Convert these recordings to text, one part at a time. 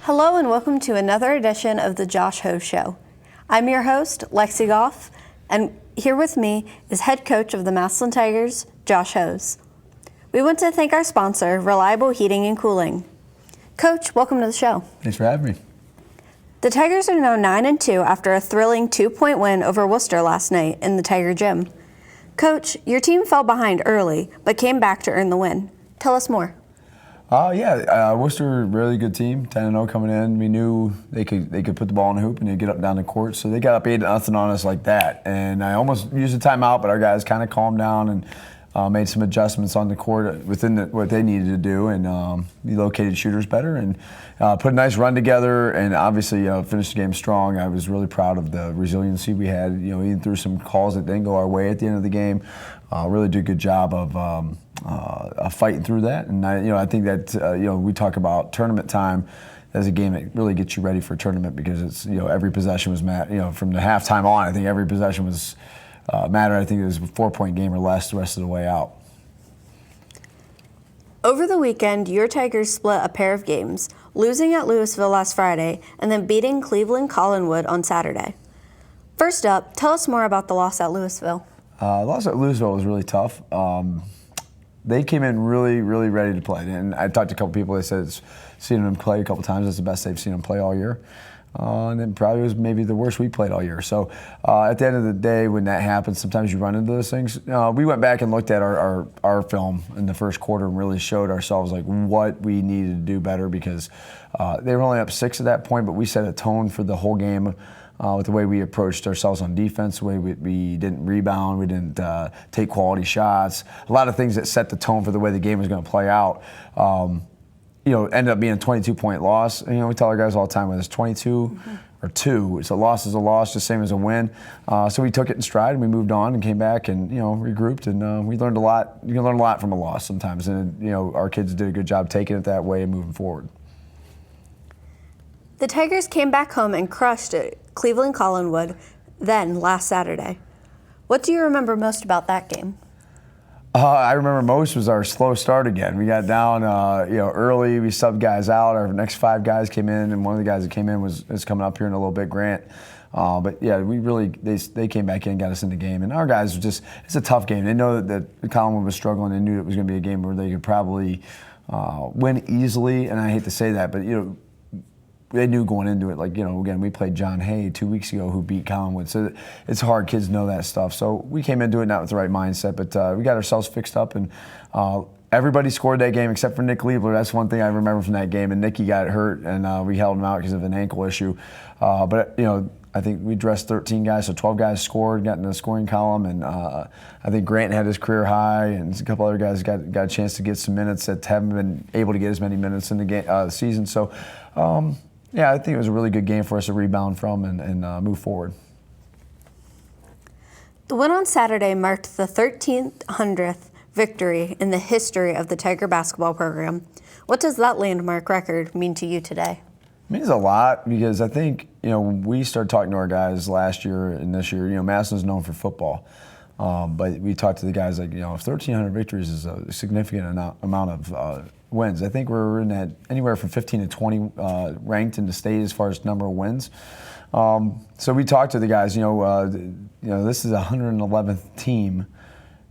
Hello and welcome to another edition of the Josh Ho Show. I'm your host, Lexi Goff, and here with me is head coach of the Massillon Tigers, Josh Hose. We want to thank our sponsor, Reliable Heating and Cooling. Coach, welcome to the show. Thanks for having me. The Tigers are now 9-2 after a thrilling 2-point win over Worcester last night in the Tiger Gym. Coach, your team fell behind early, but came back to earn the win. Tell us more. Worcester, really good team, 10-0 coming in. We knew they could put the ball in the hoop and they'd get up down the court. So they got up 8-0 on us like that. And I almost used a timeout, but our guys kind of calmed down and made some adjustments on the court within what they needed to do, and we located shooters better and put a nice run together, and obviously finished the game strong. I was really proud of the resiliency we had. Even through some calls that didn't go our way at the end of the game, really did a good job of fighting through that. And I think that we talk about tournament time as a game that really gets you ready for a tournament, because it's every possession was from the halftime on. I think every possession was mattered. I think it was a 4-point game or less the rest of the way out. Over the weekend, your Tigers split a pair of games, losing at Louisville last Friday and then beating Cleveland Collinwood on Saturday. First up, tell us more about the loss at Louisville. The loss at Louisville was really tough. They came in really, really ready to play. And I talked to a couple people. They said seen them play a couple times. It's the best they've seen them play all year. And it probably was maybe the worst we played all year. So at the end of the day, when that happens, sometimes you run into those things. We went back and looked at our film in the first quarter and really showed ourselves like what we needed to do better, because they were only up 6 at that point, but we set a tone for the whole game with the way we approached ourselves on defense, the way we didn't rebound, we didn't take quality shots, a lot of things that set the tone for the way the game was going to play out. Ended up being a 22-point loss. We tell our guys all the time, whether it's 22 or 2, it's a loss is a loss, just same as a win. So we took it in stride and we moved on and came back and regrouped, and we learned a lot. You can learn a lot from a loss sometimes, and our kids did a good job taking it that way and moving forward. The Tigers came back home and crushed Cleveland Collinwood then last Saturday. What do you remember most about that game? I remember most was our slow start again. We got down, early. We subbed guys out. Our next 5 guys came in, and one of the guys that came in is coming up here in a little bit, Grant. But yeah, they came back in and got us in the game. And our guys were it's a tough game. They know that Collinwood was struggling. They knew it was going to be a game where they could probably win easily. And I hate to say that, but they knew going into it, again, we played John Hay 2 weeks ago who beat Collinwood. So it's hard. Kids know that stuff. So we came into it not with the right mindset, but we got ourselves fixed up, and everybody scored that game except for Nick Liebler. That's one thing I remember from that game. And Nicky got hurt, and we held him out because of an ankle issue. But I think we dressed 13 guys, so 12 guys scored, got in the scoring column, and I think Grant had his career high, and a couple other guys got a chance to get some minutes that haven't been able to get as many minutes in the season. So, I think it was a really good game for us to rebound from and move forward. The win on Saturday marked the 1300th victory in the history of the Tiger basketball program. What does that landmark record mean to you today? It means a lot, because I think, when we started talking to our guys last year and this year, Massillon's known for football. But we talked to the guys if 1,300 victories is a significant amount of wins. I think we're in that anywhere from 15 to 20 ranked in the state as far as number of wins. So we talked to the guys. This is a 111th team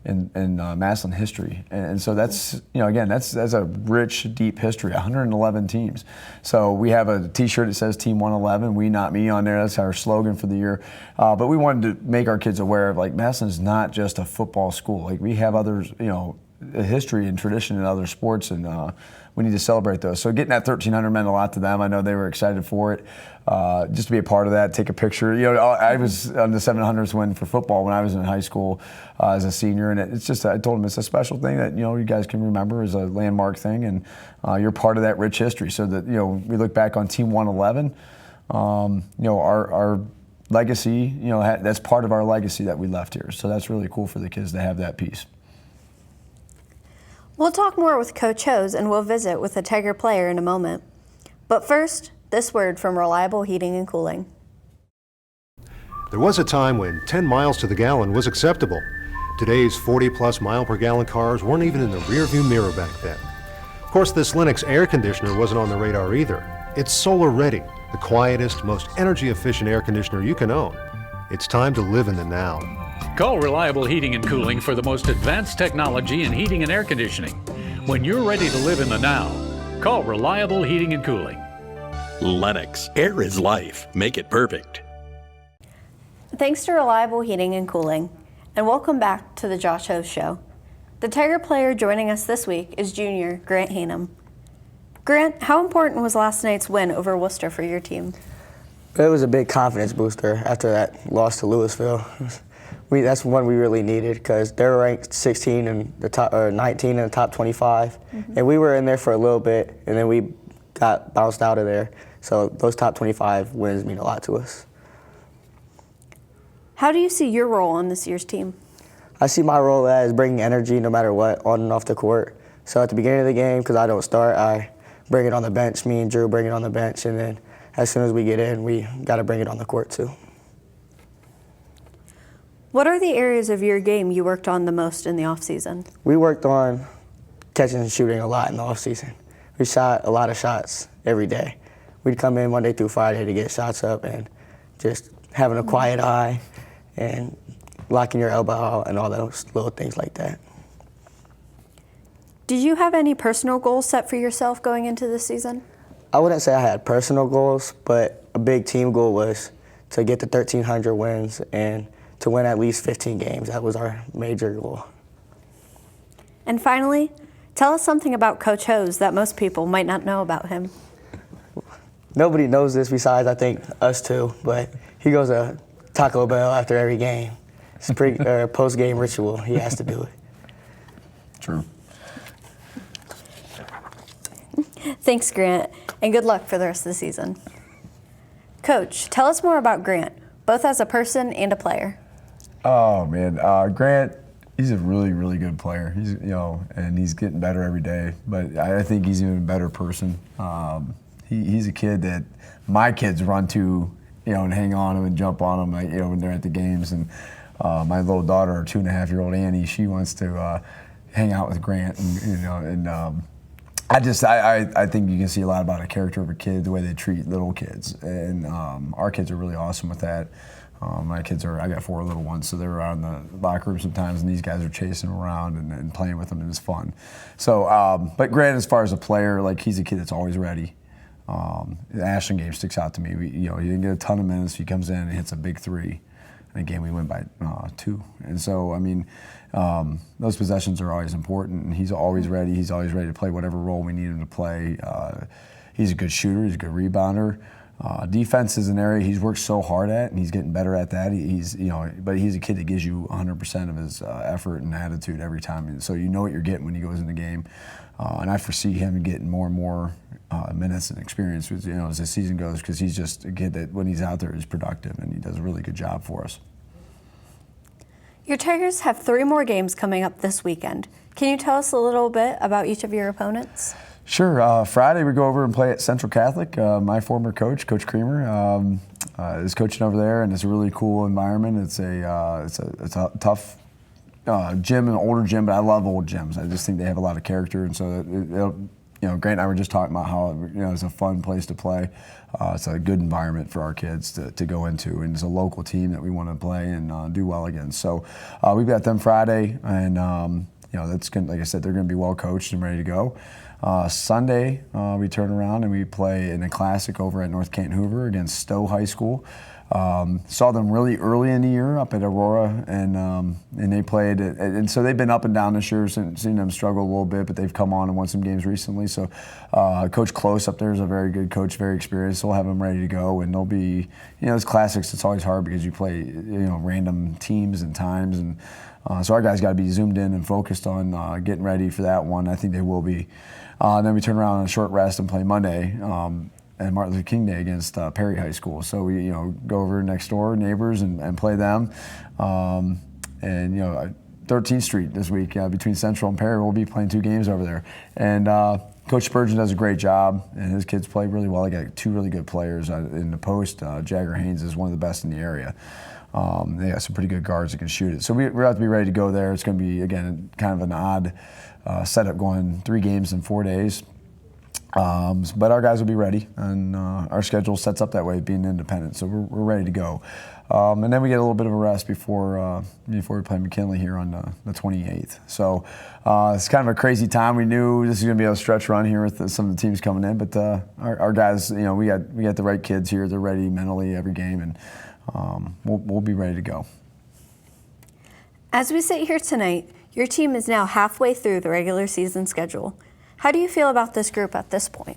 in Massillon history, and so that's that's a rich, deep history. 111 teams. So we have a T-shirt that says Team 111. We, not me, on there. That's our slogan for the year. But we wanted to make our kids aware of Massillon is not just a football school. We have others, a history and tradition in other sports, and we need to celebrate those. So getting that 1,300 meant a lot to them. I know they were excited for it. Just to be a part of that, take a picture. I was on the 700s win for football when I was in high school as a senior, and it's just, I told them it's a special thing that you guys can remember as a landmark thing, and you're part of that rich history. So that we look back on Team 111. Our legacy, that's part of our legacy that we left here. So that's really cool for the kids to have that piece. We'll talk more with Coach Hose, and we'll visit with a Tiger player in a moment. But first, this word from Reliable Heating and Cooling. There was a time when 10 miles to the gallon was acceptable. Today's 40-plus mile per gallon cars weren't even in the rearview mirror back then. Of course, this Lennox air conditioner wasn't on the radar either. It's solar ready, the quietest, most energy efficient air conditioner you can own. It's time to live in the now. Call Reliable Heating and Cooling for the most advanced technology in heating and air conditioning. When you're ready to live in the now, call Reliable Heating and Cooling. Lennox, air is life. Make it perfect. Thanks to Reliable Heating and Cooling, and welcome back to the Josh Hose Show. The Tiger player joining us this week is junior Grant Hanum. Grant, how important was last night's win over Worcester for your team? It was a big confidence booster after that loss to Louisville. That's one we really needed because they're ranked 16 in the top, or 19 in the top 25, and we were in there for a little bit, and then we got bounced out of there. So those top 25 wins mean a lot to us. How do you see your role on this year's team? I see my role as bringing energy no matter what, on and off the court. So at the beginning of the game, because I don't start, I bring it on the bench. Me and Drew bring it on the bench, and then as soon as we get in, we got to bring it on the court too. What are the areas of your game you worked on the most in the offseason? We worked on catching and shooting a lot in the offseason. We shot a lot of shots every day. We'd come in Monday through Friday to get shots up and just having a quiet eye and locking your elbow out and all those little things like that. Did you have any personal goals set for yourself going into this season? I wouldn't say I had personal goals, but a big team goal was to get to 1,300 wins and to win at least 15 games. That was our major goal. And finally, tell us something about Coach Hose that most people might not know about him. Nobody knows this besides, I think, us two, but he goes to Taco Bell after every game. It's a post-game ritual. He has to do it. True. Thanks, Grant, and good luck for the rest of the season. Coach, tell us more about Grant, both as a person and a player. Oh man, Grant, he's a really, really good player. He's, and he's getting better every day. But I think he's even a better person. He's a kid that my kids run to, and hang on him and jump on him, when they're at the games. And my little daughter, our 2.5-year-old Annie, she wants to hang out with Grant, and I think you can see a lot about the character of a kid, the way they treat little kids, and our kids are really awesome with that. My kids I got 4 little ones, so they're around the locker room sometimes, and these guys are chasing them around and playing with them, and it's fun. So, but Grant, as far as a player, he's a kid that's always ready. The Ashland game sticks out to me. He didn't get a ton of minutes. He comes in and hits a big 3. And again, we win by 2. And so, those possessions are always important, and he's always ready. He's always ready to play whatever role we need him to play. He's a good shooter. He's a good rebounder. Defense is an area he's worked so hard at, and he's getting better at that. But he's a kid that gives you 100% of his effort and attitude every time. And so you know what you're getting when he goes in the game. And I foresee him getting more and more minutes and experience, as the season goes, because he's just a kid that when he's out there is productive, and he does a really good job for us. Your Tigers have 3 more games coming up this weekend. Can you tell us a little bit about each of your opponents? Sure. Friday we go over and play at Central Catholic. My former coach, Coach Creamer, is coaching over there, and it's a really cool environment. It's a tough gym, an older gym, but I love old gyms. I just think they have a lot of character, and so Grant and I were just talking about how it's a fun place to play. It's a good environment for our kids to go into, and it's a local team that we want to play and do well against. So we've got them Friday, and that's good. Like I said, they're going to be well coached and ready to go. Sunday we turn around and we play in a classic over at North Canton Hoover against Stowe High School. Saw them really early in the year up at Aurora, and they played, and so they've been up and down this year, seen them struggle a little bit, but they've come on and won some games recently. So Coach Close up there is a very good coach, very experienced. We'll have them ready to go, and they'll be, as classics, it's always hard because you play, random teams and times, and so our guys got to be zoomed in and focused on getting ready for that one. I think they will be. Then we turn around on a short rest and play Monday. And Martin Luther King Day against Perry High School. So we, go over next door, neighbors, and play them. 13th Street this week between Central and Perry, we'll be playing 2 games over there. And Coach Spurgeon does a great job, and his kids play really well. They got 2 really good players in the post. Jagger Haynes is one of the best in the area. They got some pretty good guards that can shoot it. So we're have to be ready to go there. It's going to be, again, kind of an odd setup, going 3 games in 4 days. But our guys will be ready, and our schedule sets up that way, being independent. So we're ready to go. And then we get a little bit of a rest before we play McKinley here on the 28th. So it's kind of a crazy time. We knew this was going to be a stretch run here with some of the teams coming in, but our guys, we got the right kids here. They're ready mentally every game, and we'll be ready to go. As we sit here tonight, your team is now halfway through the regular season schedule. How do you feel about this group at this point?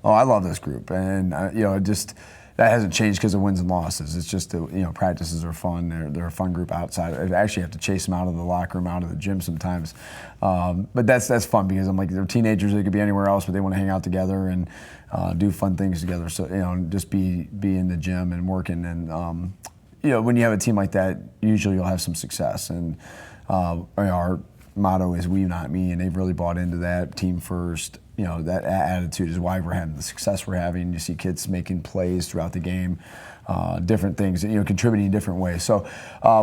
Oh, I love this group, and that hasn't changed because of wins and losses. It's just practices are fun. They're a fun group outside. I actually have to chase them out of the locker room, out of the gym sometimes, but that's fun because I'm like, they're teenagers. They could be anywhere else, but they want to hang out together and do fun things together. So just be in the gym and working. And when you have a team like that, usually you'll have some success. And our motto is "We, not me," and they've really bought into that. Team first. That attitude is why we're having the success we're having. You see kids making plays throughout the game, different things, contributing in different ways. So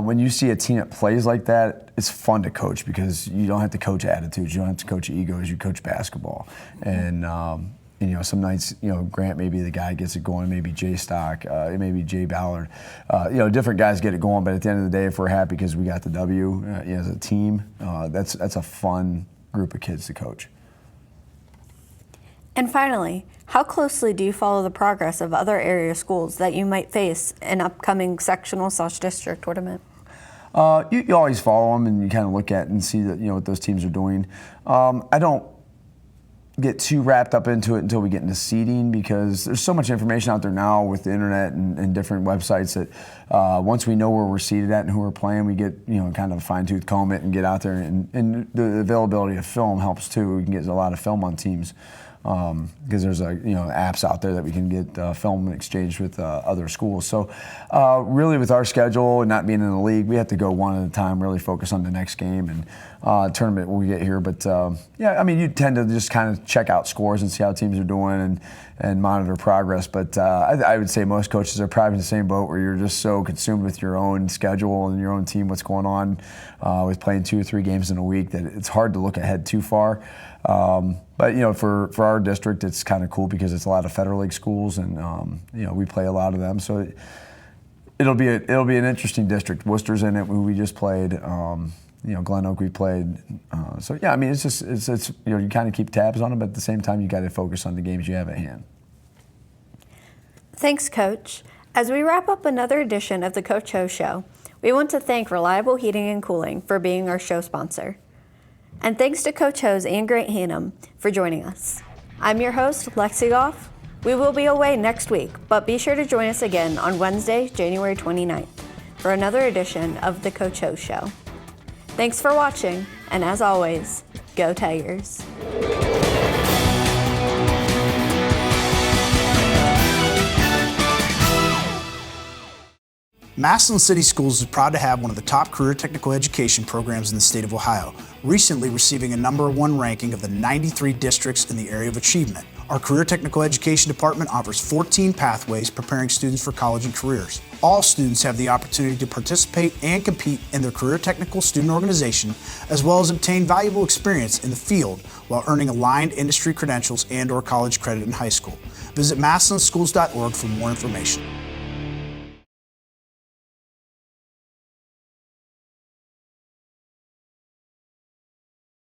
when you see a team that plays like that, it's fun to coach because you don't have to coach attitudes, you don't have to coach egos, you coach basketball. And some nights, Grant may be the guy that gets it going, maybe Jay Stock, maybe Jay Ballard. Different guys get it going, but at the end of the day, if we're happy because we got the W as a team, that's a fun group of kids to coach. And finally, how closely do you follow the progress of other area schools that you might face in upcoming sectional/district tournament? You always follow them and you kind of look at and see that what those teams are doing. I don't get too wrapped up into it until we get into seeding because there's so much information out there now with the internet and different websites that once we know where we're seated at and who we're playing, we get kind of fine-tooth comb it and get out there, and the availability of film helps too. We can get a lot of film on teams. Because there's apps out there that we can get film exchanged with other schools. So really with our schedule and not being in the league, we have to go one at a time, really focus on the next game and tournament when we get here. But you tend to just kind of check out scores and see how teams are doing and monitor progress. But I would say most coaches are probably in the same boat where you're just so consumed with your own schedule and your own team, what's going on with playing 2 or 3 games in a week, that it's hard to look ahead too far. But for our district, it's kind of cool because it's a lot of Federal League schools, and we play a lot of them. So it'll be an interesting district. Worcester's in it, who we just played. Glen Oak we played. It's you kind of keep tabs on them, but at the same time you got to focus on the games you have at hand. Thanks, Coach. As we wrap up another edition of the Coach Ho Show, we want to thank Reliable Heating and Cooling for being our show sponsor. And thanks to Coach Hose and Grant Hannum for joining us. I'm your host, Lexi Goff. We will be away next week, but be sure to join us again on Wednesday, January 29th, for another edition of the Coach Hose Show. Thanks for watching, and as always, go Tigers. Massillon City Schools is proud to have one of the top career technical education programs in the state of Ohio, recently receiving a #1 ranking of the 93 districts in the area of achievement. Our career technical education department offers 14 pathways preparing students for college and careers. All students have the opportunity to participate and compete in their career technical student organization, as well as obtain valuable experience in the field while earning aligned industry credentials and/or college credit in high school. Visit massillonschools.org for more information.